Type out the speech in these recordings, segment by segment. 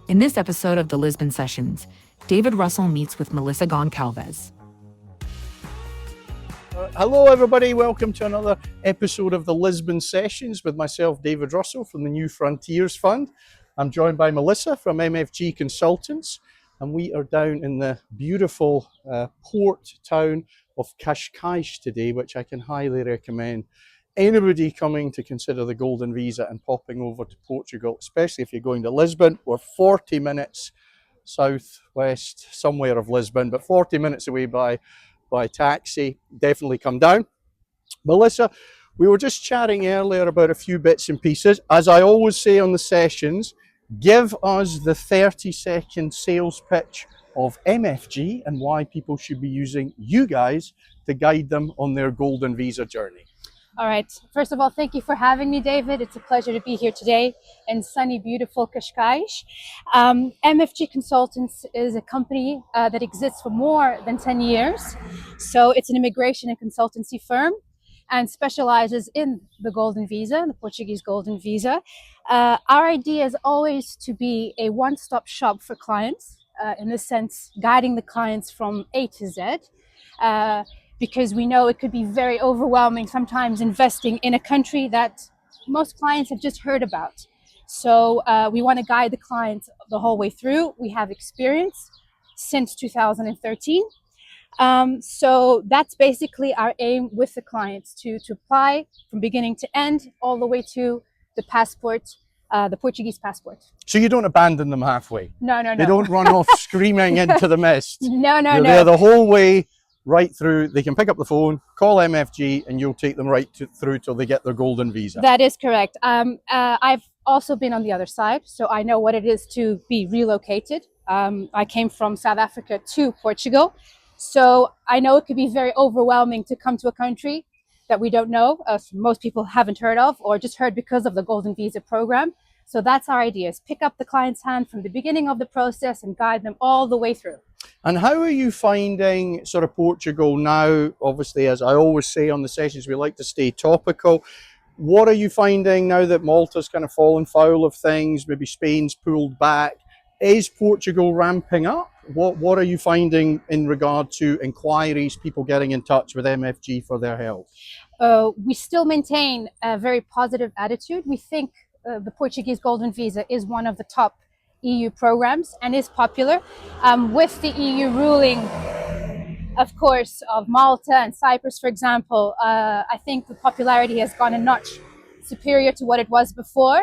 In this episode of the Lisbon Sessions, David Russell meets with Melissa Gonçalves. Hello everybody, welcome to another episode of the Lisbon Sessions with myself, David Russell from the New Frontiers Fund. I'm joined by Melissa from MFG Consultants, and we are down in the beautiful port town of Cascais today, which I can highly recommend anybody coming to consider the Golden Visa and popping over to Portugal, especially if you're going to Lisbon. We're 40 minutes southwest somewhere of Lisbon, but 40 minutes away by taxi. Definitely come down. Melissa, we were just chatting earlier about a few bits and pieces. As I always say on the sessions, give us the 30-second sales pitch of MFG and why people should be using you guys to guide them on their Golden Visa journey. All right. First of all, thank you for having me, David. It's a pleasure to be here today in sunny, beautiful Cascais. MFG Consultants is a company that exists for more than 10 years. So it's an immigration and consultancy firm and specializes in the Golden Visa, the Portuguese Golden Visa. Our idea is always to be a one-stop shop for clients, in this sense, guiding the clients from A to Z. Because we know it could be very overwhelming sometimes investing in a country that most clients have just heard about. So we want to guide the clients the whole way through. We have experience since 2013. So that's basically our aim with the clients, to apply from beginning to end, all the way to the passport, the Portuguese passport. So you don't abandon them halfway? No. They don't run off screaming into the mist? No. You're there the whole way, right through. They can pick up the phone, call MFG, and you'll take them right through till they get their Golden Visa. That is correct. I've also been on the other side, so I know what it is to be relocated. I came from South Africa to Portugal, so I know it could be very overwhelming to come to a country that we don't know, most people haven't heard of, or just heard because of the Golden Visa program. So that's our idea, is pick up the client's hand from the beginning of the process and guide them all the way through. And how are you finding sort of Portugal now? Obviously, as I always say on the sessions, we like to stay topical. What are you finding now that Malta's kind of fallen foul of things? Maybe Spain's pulled back. Is Portugal ramping up? What are you finding in regard to inquiries, people getting in touch with MFG for their help? We still maintain a very positive attitude. We think the Portuguese Golden Visa is one of the top EU programs and is popular. With the EU ruling, of course, of Malta and Cyprus, for example, I think the popularity has gone a notch superior to what it was before.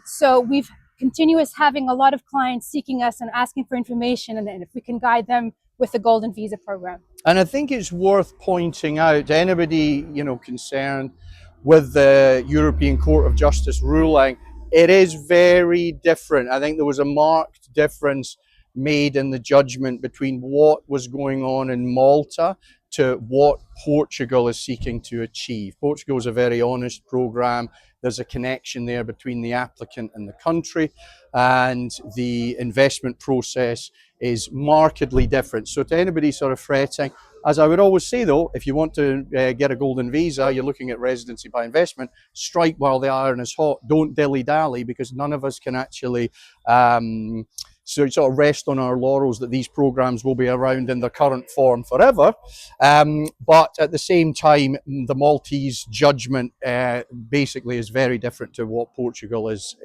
So we've continuous having a lot of clients seeking us and asking for information, and then if we can guide them with the Golden Visa program. And I think it's worth pointing out to anybody, concerned with the European Court of Justice ruling, it is very different. I think there was a marked difference made in the judgment between what was going on in Malta to what Portugal is seeking to achieve. Portugal is a very honest program. There's a connection there between the applicant and the country, and the investment process is markedly different. So to anybody sort of fretting, as I would always say though, if you want to get a Golden Visa, you're looking at residency by investment, strike while the iron is hot. Don't dilly-dally, because none of us can actually so sort of rest on our laurels that these programs will be around in their current form forever. But at the same time, the Maltese judgment basically is very different to what Portugal is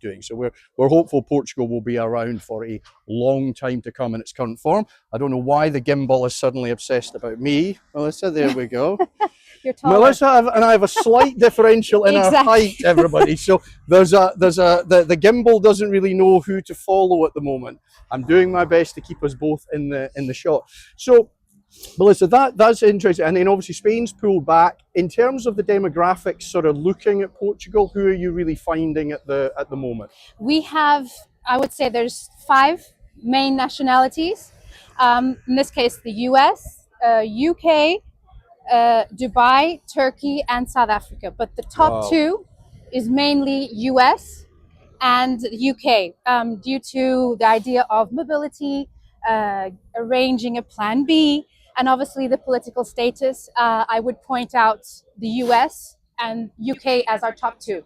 doing. So we're hopeful Portugal will be around for a long time to come in its current form. I don't know why the gimbal is suddenly obsessed about me, Melissa. There we go. You're taller. Melissa and I have a slight differential in our height, everybody. So the gimbal doesn't really know who to follow at the moment. I'm doing my best to keep us both in the shot. So, Melissa, that's interesting. And then obviously Spain's pulled back. In terms of the demographics, sort of looking at Portugal, who are you really finding at the moment? We have, I would say, there's 5 main nationalities. In this case, the US, UK. Dubai, Turkey, and South Africa. But the top 2 is mainly US and UK, due to the idea of mobility, arranging a plan B, And obviously the political status, I would point out the US and UK as our top two.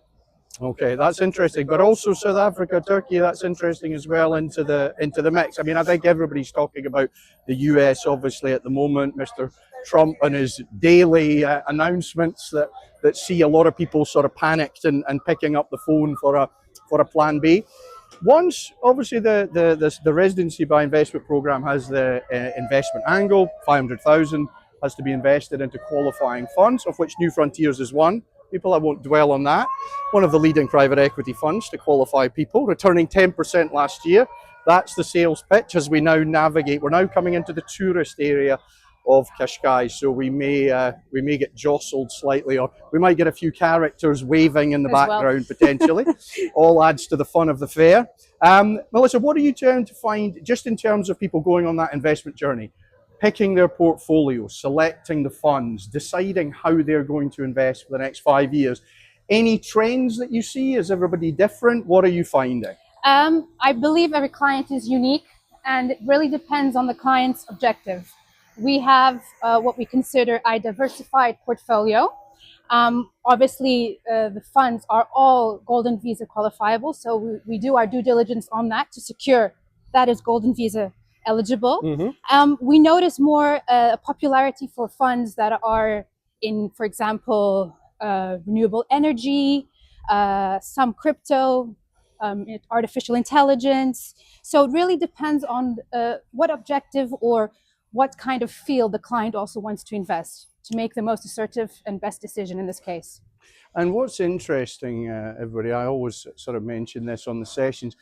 Okay, that's interesting. But also South Africa, Turkey, that's interesting as well into the mix. I mean, I think everybody's talking about the US obviously at the moment. Mr. Trump and his daily announcements that see a lot of people sort of panicked and picking up the phone for a plan B. Once, obviously, the residency by investment program has the investment angle. 500,000 has to be invested into qualifying funds, of which New Frontiers is one. People, I won't dwell on that. One of the leading private equity funds to qualify people, returning 10% last year. That's the sales pitch as we now navigate. We're now coming into the tourist area of Cascais, so we may get jostled slightly, or we might get a few characters waving in the background potentially. All adds to the fun of the fair. Melissa, what are you trying to find just in terms of people going on that investment journey? Picking their portfolio, selecting the funds, deciding how they're going to invest for the next 5 years. Any trends that you see? Is everybody different? What are you finding? I believe every client is unique, and it really depends on the client's objective. We have what we consider a diversified portfolio. Obviously, the funds are all Golden Visa qualifiable, so we do our due diligence on that to secure that is Golden Visa eligible. We notice more popularity for funds that are in, for example, renewable energy, some crypto, artificial intelligence. So it really depends on what objective or what kind of field the client also wants to invest to make the most assertive and best decision in this case. And what's interesting, everybody, I always sort of mention this on the sessions,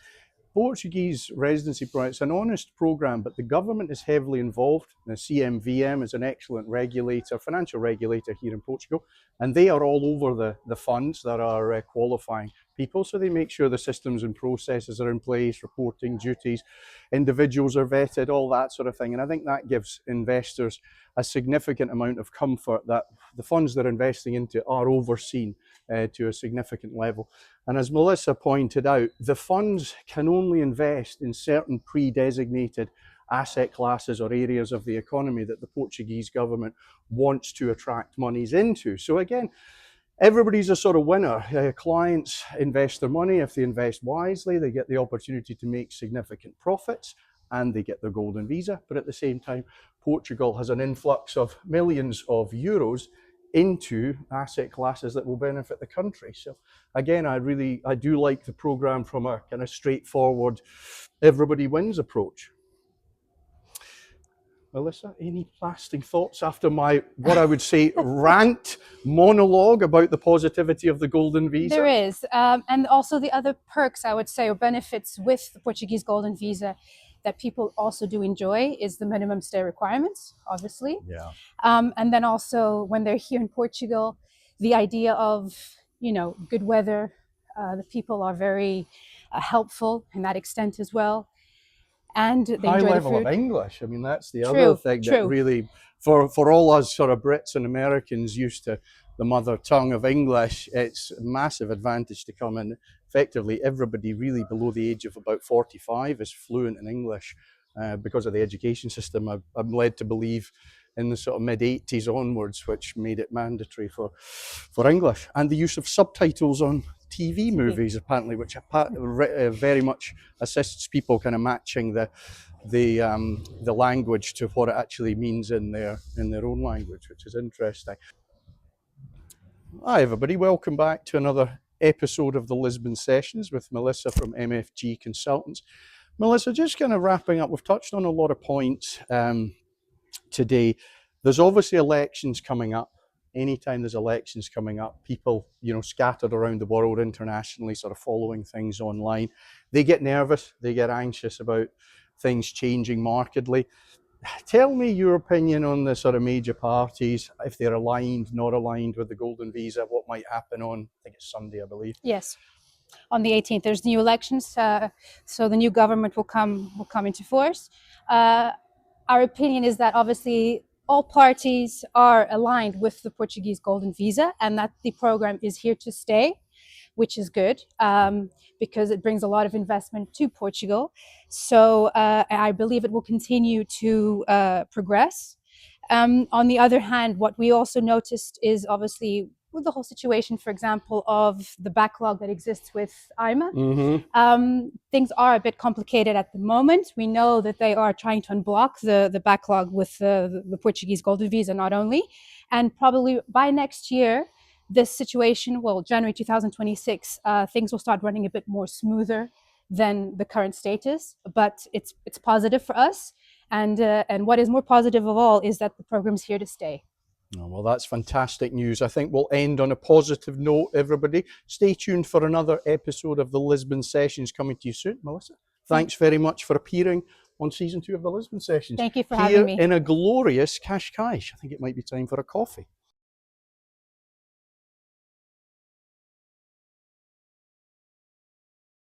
Portuguese residency program, it's an honest program, but the government is heavily involved. The CMVM is an excellent regulator, financial regulator here in Portugal, and they are all over the funds that are qualifying people. So they make sure the systems and processes are in place, reporting duties, individuals are vetted, all that sort of thing. And I think that gives investors a significant amount of comfort that the funds they're investing into are overseen to a significant level. And as Melissa pointed out, the funds can only invest in certain pre-designated asset classes or areas of the economy that the Portuguese government wants to attract monies into. So again, everybody's a sort of winner. Clients invest their money. If they invest wisely, they get the opportunity to make significant profits and they get their golden visa. But at the same time, Portugal has an influx of millions of euros into asset classes that will benefit the country. So again, I do like the program from a kind of straightforward, everybody wins approach. Melissa, any lasting thoughts after my, what I would say, rant monologue about the positivity of the Golden Visa? There is, and also the other perks, I would say, or benefits with the Portuguese Golden Visa that people also do enjoy is the minimum stay requirements, obviously. Yeah. And then also when they're here in Portugal, the idea of, good weather, the people are very helpful in that extent as well. And they high enjoy level the food. of English. I mean, that's the True, other thing that true. really, for all us sort of Brits and Americans used to the mother tongue of English, it's a massive advantage to come in. Effectively, everybody really below the age of about 45 is fluent in English because of the education system. I'm led to believe in the sort of mid-80s onwards, which made it mandatory for English. And the use of subtitles on TV movies, apparently, which very much assists people kind of matching the language to what it actually means in their own language, which is interesting. Hi everybody, welcome back to another episode of the Lisbon Sessions with Melissa from MFG Consultants. Melissa, just kind of wrapping up, we've touched on a lot of points today. There's obviously elections coming up. Anytime there's elections coming up, people, scattered around the world internationally, sort of following things online, they get nervous, they get anxious about things changing markedly. Tell me your opinion on the sort of major parties, if they're aligned, not aligned with the Golden Visa, what might happen on, I think it's Sunday, I believe. Yes, on the 18th, there's new elections, so the new government will come into force. Our opinion is that obviously all parties are aligned with the Portuguese Golden Visa and that the program is here to stay, which is good because it brings a lot of investment to Portugal. So I believe it will continue to progress. On the other hand, what we also noticed is obviously with the whole situation, for example, of the backlog that exists with IMA, things are a bit complicated at the moment. We know that they are trying to unblock the backlog with the Portuguese Golden Visa, not only, and probably by next year, this situation, well, January 2026, things will start running a bit more smoother than the current status, but it's positive for us. And what is more positive of all is that the program's here to stay. Oh, well, that's fantastic news. I think we'll end on a positive note, everybody. Stay tuned for another episode of the Lisbon Sessions coming to you soon. Melissa, thanks very much for appearing on season 2 of the Lisbon Sessions. Thank you for having me. Here in a glorious Cascais. I think it might be time for a coffee.